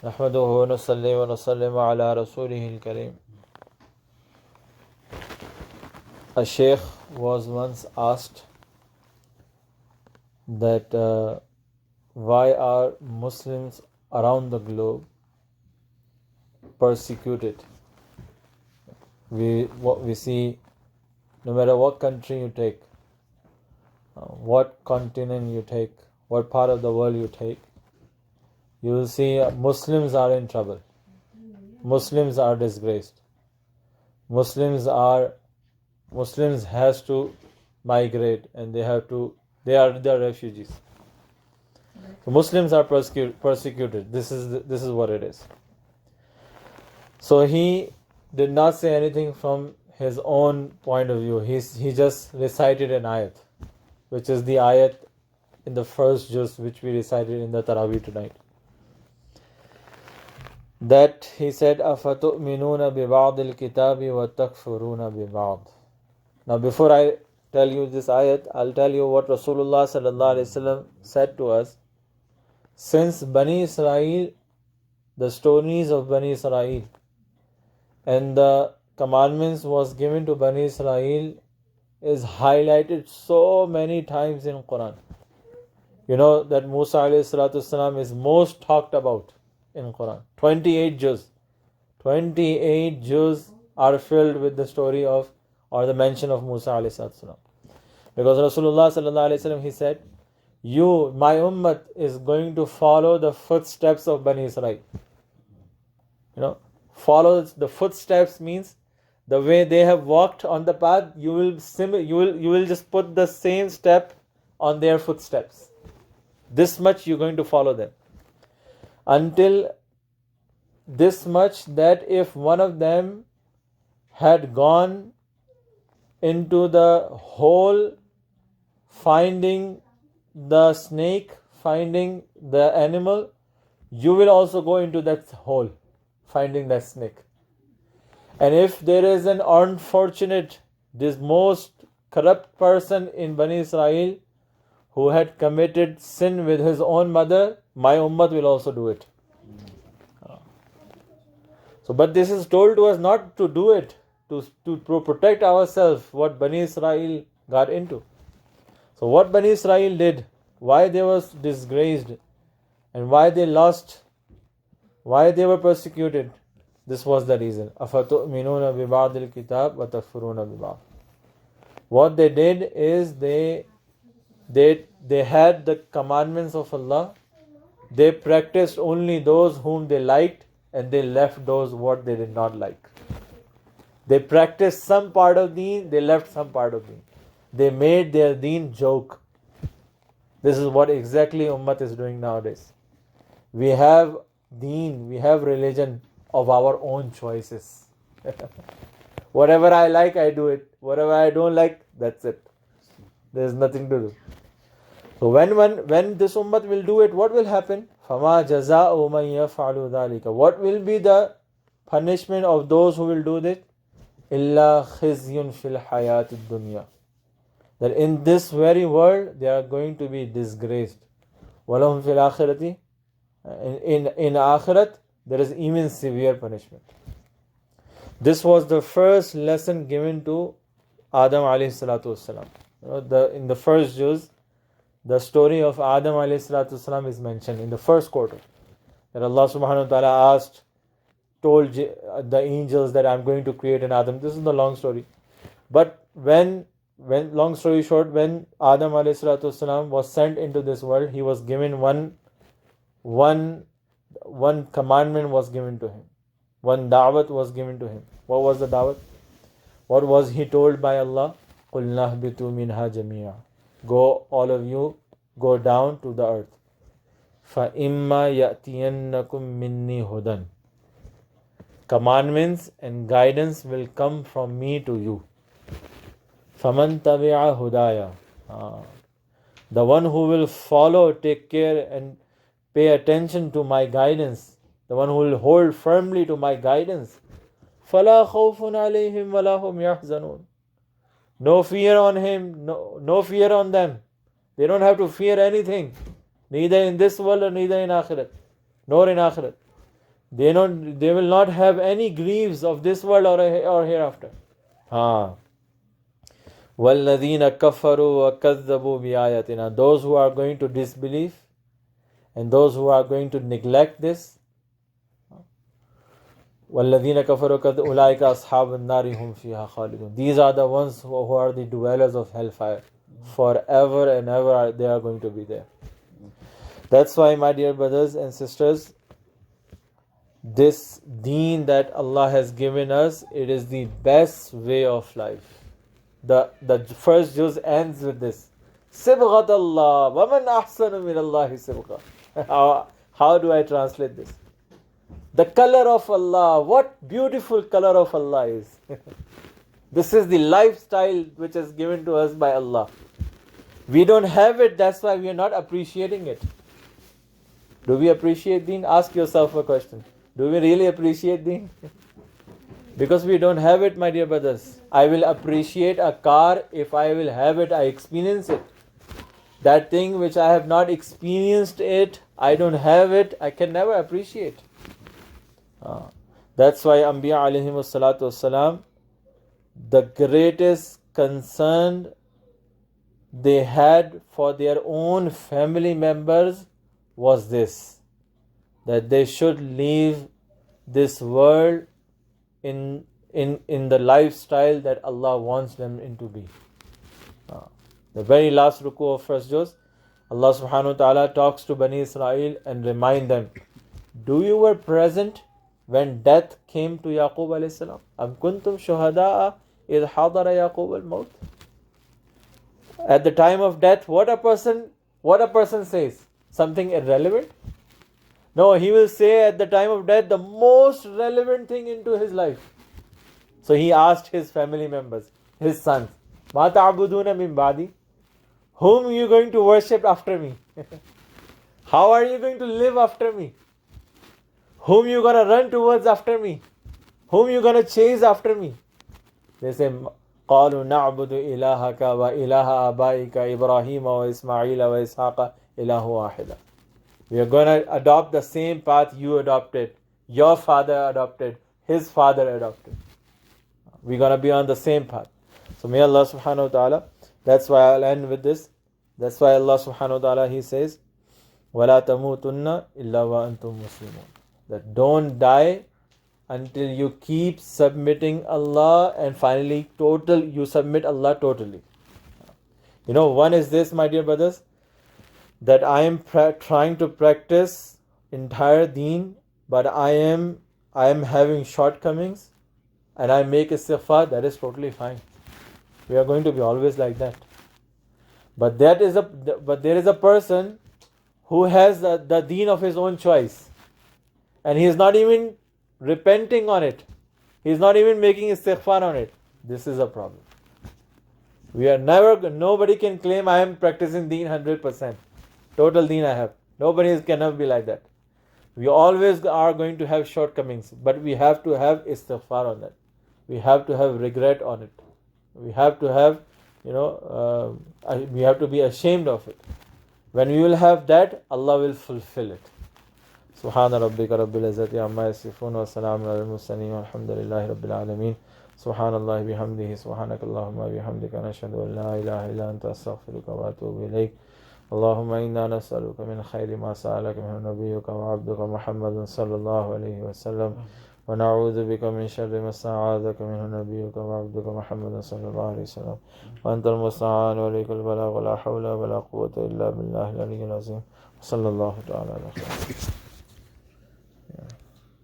نحمده ونصلي ونسلم على رسوله الكريم. A sheikh was once asked that why are Muslims around the globe persecuted? We see, no matter what country you take, what continent you take, what part of the world you take, you will see Muslims are in trouble. Muslims are disgraced. Muslims has to migrate, and they are the refugees. So Muslims are persecuted. This is what it is. So he did not say anything from his own point of view. He just recited an ayat, which is the ayat in the first juz which we recited in the Taraweeh tonight. That he said, أَفَتُؤْمِنُونَ بِبَعْضِ الْكِتَابِ وَتَكْفُرُونَ بِبَعْضِ. Now before I tell you this ayat, I'll tell you what Rasulullah sallallahu alaihi wasallam said to us. Since Bani Israel, the stories of Bani Israel and the commandments was given to Bani Israel is highlighted so many times in Quran. You know that Musa alayhi salatu wasalam is most talked about in Quran. 28 juz. 28 juz are filled with the story of or the mention of Musa alayhi salatu wasalam. Because Rasulullah sallallahu alayhi wasallam, he said, you, my ummat, is going to follow the footsteps of Bani Israel. You know, follow the footsteps means the way they have walked on the path, you will just put the same step on their footsteps. This much you're going to follow them. Until this much that if one of them had gone into the hole finding the snake, finding the animal, you will also go into that hole finding that snake. And if there is an unfortunate, this most corrupt person in Bani Israel who had committed sin with his own mother, my ummat will also do it. So, but this is told to us not to do it, to protect ourselves, what Bani Israel got into. So what Bani Israel did, why they was disgraced, and why they lost, why they were persecuted, this was the reason. أَفَتُؤْمِنُونَ بِبَعْضِ الْكِتَابِ وَتَكْفُرُونَ بِبَعْضِ. What they did is they had the commandments of Allah. They practiced only those whom they liked, and they left those what they did not like. They practiced some part of deen, they left some part of deen. They made their deen joke. This is what exactly Ummah is doing nowadays. We have deen, we have religion of our own choices. Whatever I like, I do it. Whatever I don't like, that's it. There's nothing to do. So when this Ummah will do it, what will happen? فَمَا جَزَاءُ مَنْ يَفْعَلُ ذَلِكَ. What will be the punishment of those who will do this? إِلَّا خِزْيٌ فِي الْحَيَاةِ الدُّنْيَا. That in this very world they are going to be disgraced. وَلَهُمْ فِي الْآخِرَةِ. In Akhirat there is even severe punishment. This was the first lesson given to Adam alayhi salatu wasalam. In the first juz, the story of Adam alayhi salatu wasalam is mentioned in the first quarter. That Allah subhanahu wa ta'ala told the angels that I'm going to create an Adam. This is the long story. But when long story short, when Adam alayhi salatu wasalam was sent into this world, he was given one commandment was given to him. One da'wat was given to him. What was the da'wat? What was he told by Allah? قُلْنَا اهْبِطُوا مِنْهَا جَمِيعًا. Go, all of you, go down to the earth. فَإِمَّا يَأْتِيَنَّكُمْ مِنِّي هُدًى. Commandments and guidance will come from me to you. فَمَنْ تَبِعَ هُدَايَ. The one who will follow, take care and pay attention to my guidance, the one who will hold firmly to my guidance, فَلَا خَوْفٌ عَلَيْهِمْ وَلَا هُمْ يَحْزَنُونَ. No fear on him, no fear on them. They don't have to fear anything, neither in this world or neither in Akhirat, nor in Akhirat. They will not have any griefs of this world or hereafter. وَالَّذِينَ كَفَرُوا وَكَذَّبُوا بِآيَاتِنَا. Those who are going to disbelieve and those who are going to neglect this. وَالَّذِينَ كَفَرُوا أُولَٰئِكَ أَصْحَابُ النَّارِ هُمْ فِيهَا خَالِدُونَ. These are the ones who are the dwellers of hellfire. Forever and ever they are going to be there. That's why, my dear brothers and sisters, this deen that Allah has given us, it is the best way of life. The first juz ends with this. Sibghat Allah, وَمَنْ أَحْسَنُ مِنَ اللَّهِ سِبْغَةً. How do I translate this? The color of Allah, what beautiful color of Allah is. This is the lifestyle which is given to us by Allah. We don't have it, that's why we are not appreciating it. Do we appreciate deen? Ask yourself a question. Do we really appreciate deen? Because we don't have it, my dear brothers. I will appreciate a car if I will have it, I experience it. That thing which I have not experienced it, I don't have it, I can never appreciate. That's why Anbiya alayhimus salatu wassalam, the greatest concern they had for their own family members was this, that they should leave this world in the lifestyle that Allah wants them to be. The very last ruku of first juz, Allah subhanahu wa ta'ala talks to Bani Israel and remind them, do you were present when death came to Yaqub alayhi salam? Am kuntum shuhada'a idh hadara Yaqub al-maut? At the time of death, what a person says? Something irrelevant? No, he will say at the time of death the most relevant thing into his life. So he asked his family members, his sons, Ma ta'buduna min ba'di? Whom are you going to worship after me? How are you going to live after me? Whom you going to run towards after me? Whom you going to chase after me? They say, قَالُوا نَعْبُدُ إِلَهَكَ وَإِلَهَ آبَائِكَ إِبْرَاهِيمَ وَإِسْمَاعِيلَ وَإِسْحَاقَ إِلَهُ وَاحِدًا. We are going to adopt the same path you adopted, your father adopted, his father adopted. We're going to be on the same path. So may Allah subhanahu wa ta'ala, that's why I'll end with this. That's why Allah subhanahu wa ta'ala, He says, وَلَا تَمُوتُنَّ إِلَّا وَأَنْتُمْ مُسْلِمُونَ. That don't die until you keep submitting Allah and finally you submit Allah totally. One is this, my dear brothers, that I am trying to practice entire deen, but I am having shortcomings and I make istighfar, that is totally fine. We are going to be always like that. But there is a person who has the deen of his own choice and he is not even repenting on it. He is not even making istighfar on it. This is a problem. Nobody can claim I am practicing deen 100%. Total deen I have. Nobody cannot be like that. We always are going to have shortcomings, but we have to have istighfar on that. We have to have regret on it. We have to have, we have to be ashamed of it. When we will have that, Allah will fulfill it. Subhana rabbika rabbil izzati amma yasifun wa salamun alal mursalin walhamdulillahi rabbil alamin. Subhanallahi bihamdihi subhanakallahumma bihamdika nashhadu an la ilaha illa anta astaghfiruka wa atubu ilayk. اللهم إنا نسألك من خير ما سألك من نبيك وعبدك محمد صلى الله عليه وسلم ونعوذ بك من شر ما استعاذك منه نبيك وعبدك محمد صلى الله عليه وسلم وأنت المستعان وإليك البلاغ ولا حول ولا قوة إلا بالله العلي العظيم صلى الله تعالى عليه وسلم.